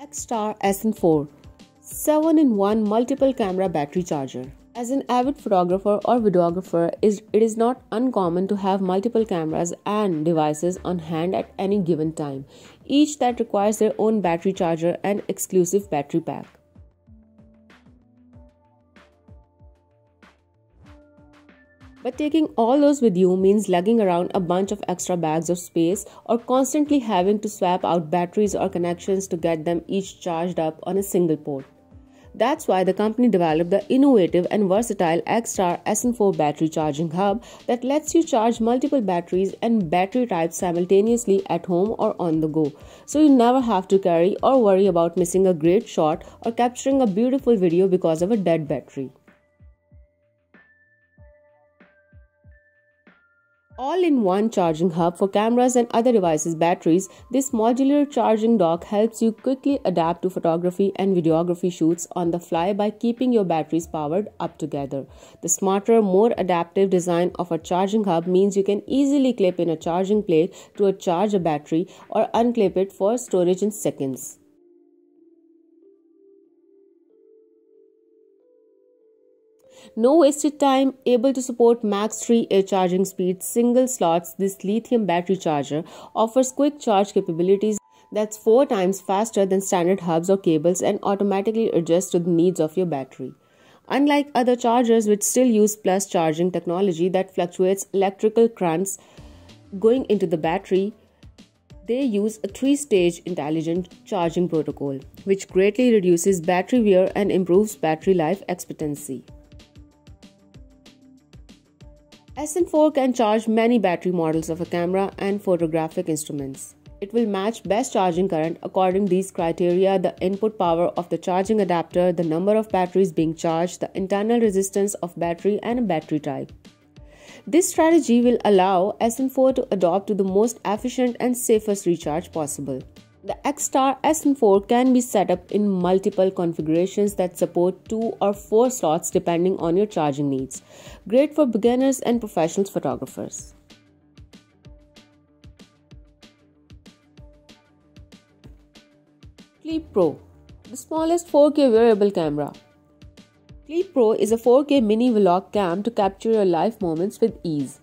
X-Star SN4 7-in-1 multiple camera battery charger. As an avid photographer or videographer, it is not uncommon to have multiple cameras and devices on hand at any given time, each that requires their own battery charger and exclusive battery pack. But taking all those with you means lugging around a bunch of extra bags of space or constantly having to swap out batteries or connections to get them each charged up on a single port. That's why the company developed the innovative and versatile X-Star SN4 battery charging hub that lets you charge multiple batteries and battery types simultaneously at home or on the go, so you never have to carry or worry about missing a great shot or capturing a beautiful video because of a dead battery. All-in-one charging hub for cameras and other devices' batteries, this modular charging dock helps you quickly adapt to photography and videography shoots on the fly by keeping your batteries powered up together. The smarter, more adaptive design of a charging hub means you can easily clip in a charging plate to charge a battery or unclip it for storage in seconds. No wasted time, able to support Max 3A charging speed, single slots, this lithium battery charger offers quick charge capabilities that's 4 times faster than standard hubs or cables and automatically adjusts to the needs of your battery. Unlike other chargers which still use plus charging technology that fluctuates electrical currents going into the battery, they use a 3-stage intelligent charging protocol, which greatly reduces battery wear and improves battery life expectancy. SN4 can charge many battery models of a camera and photographic instruments. It will match best charging current according to these criteria: the input power of the charging adapter, the number of batteries being charged, the internal resistance of battery, and a battery type. This strategy will allow SN4 to adopt to the most efficient and safest recharge possible. The X-Star SN4 can be set up in multiple configurations that support 2 or 4 slots depending on your charging needs. Great for beginners and professional photographers. Clip Pro, the smallest 4K wearable camera. Clip Pro is a 4K mini vlog cam to capture your life moments with ease.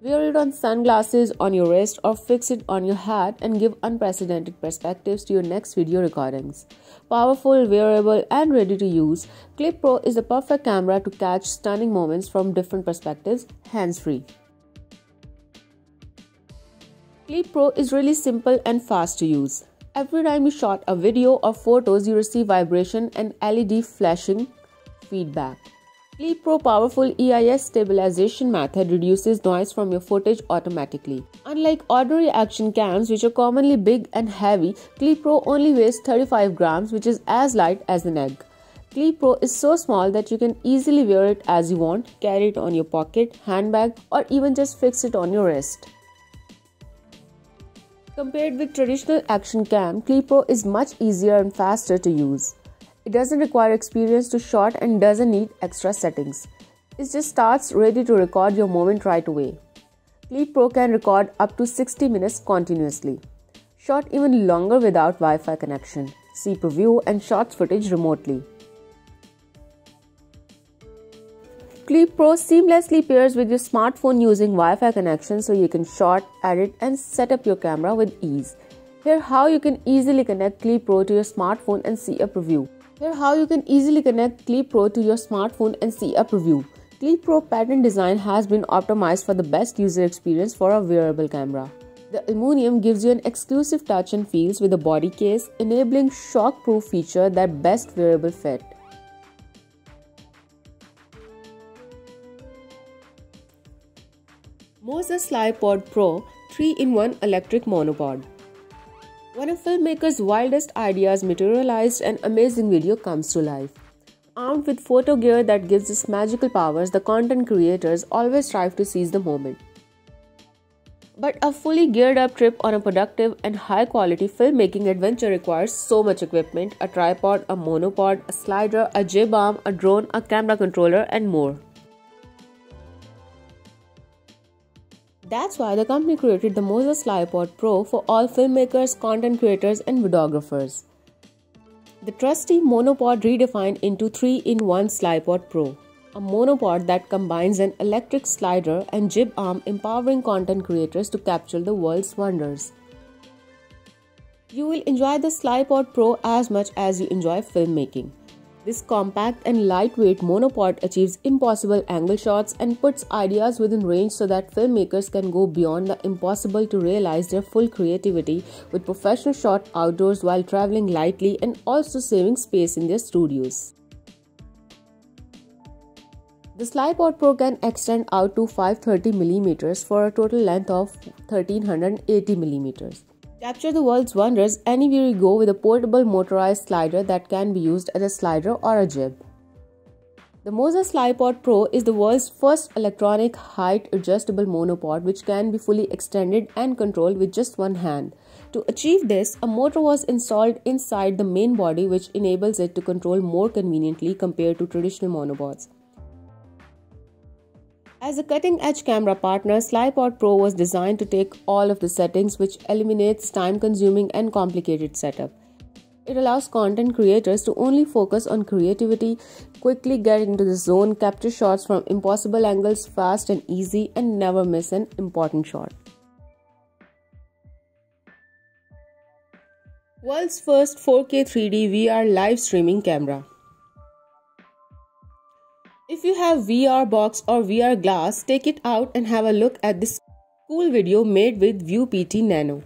Wear it on sunglasses, on your wrist, or fix it on your hat and give unprecedented perspectives to your next video recordings. Powerful, wearable, and ready to use, Clip Pro is the perfect camera to catch stunning moments from different perspectives, hands-free. Clip Pro is really simple and fast to use. Every time you shot a video or photos, you receive vibration and LED flashing feedback. Clip Pro powerful EIS stabilization method reduces noise from your footage automatically. Unlike ordinary action cams, which are commonly big and heavy, Clip Pro only weighs 35 grams, which is as light as an egg. Clip Pro is so small that you can easily wear it as you want, carry it on your pocket, handbag, or even just fix it on your wrist. Compared with traditional action cam, Clip Pro is much easier and faster to use. It doesn't require experience to shot and doesn't need extra settings. It just starts ready to record your moment right away. Clip Pro can record up to 60 minutes continuously. Shot even longer without Wi-Fi connection. See preview and shots footage remotely. Clip Pro seamlessly pairs with your smartphone using Wi-Fi connection so you can shot, edit, and set up your camera with ease. Here how you can easily connect Clip Pro to your smartphone and see a preview. Clip Pro pattern design has been optimized for the best user experience for a wearable camera. The aluminum gives you an exclusive touch and feels with a body case, enabling shock-proof feature that best wearable fit. Moza SlyPod Pro 3-in-1 electric monopod. When a filmmaker's wildest ideas materialized, an amazing video comes to life. Armed with photo gear that gives us magical powers, the content creators always strive to seize the moment. But a fully geared up trip on a productive and high quality filmmaking adventure requires so much equipment: a tripod, a monopod, a slider, a J-bomb, a drone, a camera controller, and more. That's why the company created the Moza SlyPod Pro for all filmmakers, content creators, and videographers. The trusty monopod redefined into 3-in-1 SlidePod Pro, a monopod that combines an electric slider and jib arm, empowering content creators to capture the world's wonders. You will enjoy the SlidePod Pro as much as you enjoy filmmaking. This compact and lightweight monopod achieves impossible angle shots and puts ideas within range so that filmmakers can go beyond the impossible to realize their full creativity with professional shot outdoors while traveling lightly and also saving space in their studios. The SlidePod Pro can extend out to 530mm for a total length of 1380mm. Capture the world's wonders anywhere you go with a portable motorized slider that can be used as a slider or a jib. The Moza SlidePod Pro is the world's first electronic height adjustable monopod which can be fully extended and controlled with just one hand. To achieve this, a motor was installed inside the main body which enables it to control more conveniently compared to traditional monopods. As a cutting-edge camera partner, SlidePod Pro was designed to take all of the settings, which eliminates time-consuming and complicated setup. It allows content creators to only focus on creativity, quickly get into the zone, capture shots from impossible angles fast and easy, and never miss an important shot. World's first 4K 3D VR live streaming camera. If you have VR box or VR glass, take it out and have a look at this cool video made with View PT Nano.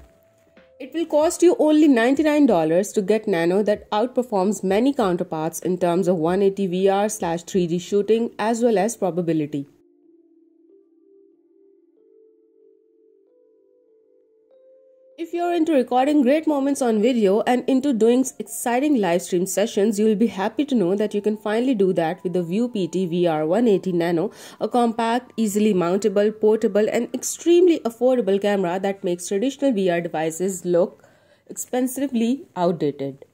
It will cost you only $99 to get Nano that outperforms many counterparts in terms of 180 VR/3D shooting as well as probability. If you're into recording great moments on video and into doing exciting live stream sessions, you will be happy to know that you can finally do that with the View PT VR 180 Nano, a compact, easily mountable, portable and extremely affordable camera that makes traditional VR devices look expensively outdated.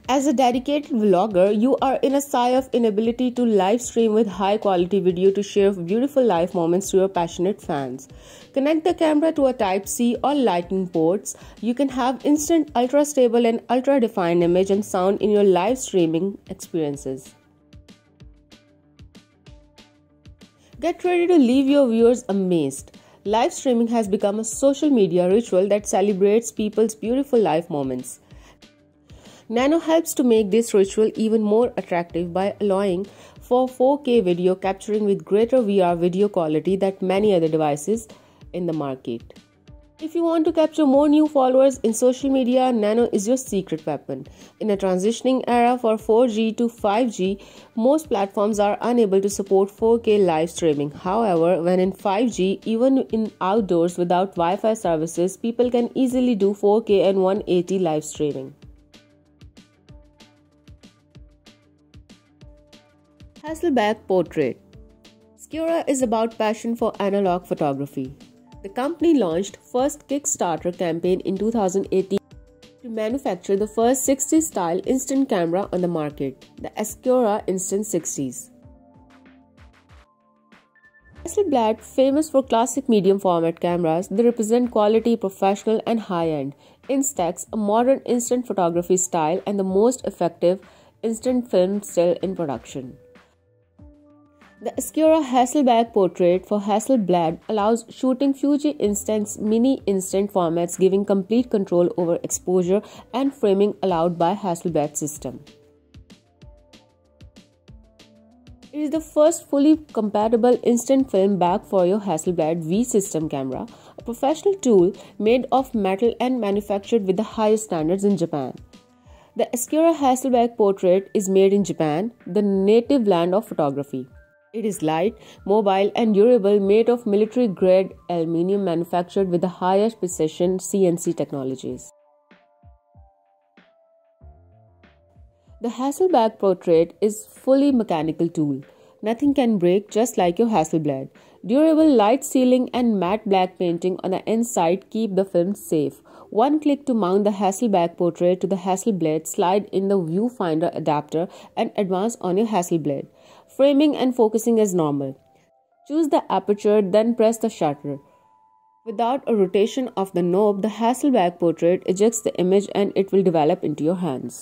As a dedicated vlogger, you are in a sigh of inability to live stream with high quality video to share beautiful live moments to your passionate fans. Connect the camera to a Type-C or Lightning ports. You can have instant ultra stable and ultra defined image and sound in your live streaming experiences. Get ready to leave your viewers amazed. Live streaming has become a social media ritual that celebrates people's beautiful live moments. Nano helps to make this ritual even more attractive by allowing for 4K video capturing with greater VR video quality than many other devices in the market. If you want to capture more new followers in social media, Nano is your secret weapon. In a transitioning era for 4G to 5G, most platforms are unable to support 4K live streaming. However, when in 5G, even in outdoors without Wi-Fi services, people can easily do 4K and 180 live streaming. Hasselblad Portrait. Skura is about passion for analog photography. The company launched first Kickstarter campaign in 2018 to manufacture the first 60s style instant camera on the market, the Skura Instant 60s. Hasselblad, famous for classic medium format cameras, they represent quality, professional and high-end Instax, a modern instant photography style and the most effective instant film still in production. The Skura Hasselblad Portrait for Hasselblad allows shooting Fuji Instax mini instant formats, giving complete control over exposure and framing allowed by Hasselblad system. It is the first fully compatible instant film bag for your Hasselblad V system camera, a professional tool made of metal and manufactured with the highest standards in Japan. The Skura Hasselblad Portrait is made in Japan, the native land of photography. It is light, mobile and durable, made of military-grade aluminium manufactured with the highest precision CNC technologies. The Hasselblad Portrait is fully mechanical tool. Nothing can break, just like your Hasselblad. Durable light sealing and matte black painting on the inside keep the film safe. One click to mount the Hasselblad Portrait to the Hasselblad, slide in the viewfinder adapter and advance on your Hasselblad. Framing and focusing as normal. Choose the aperture, then press the shutter. Without a rotation of the knob, the Hasselblad Portrait ejects the image and it will develop into your hands.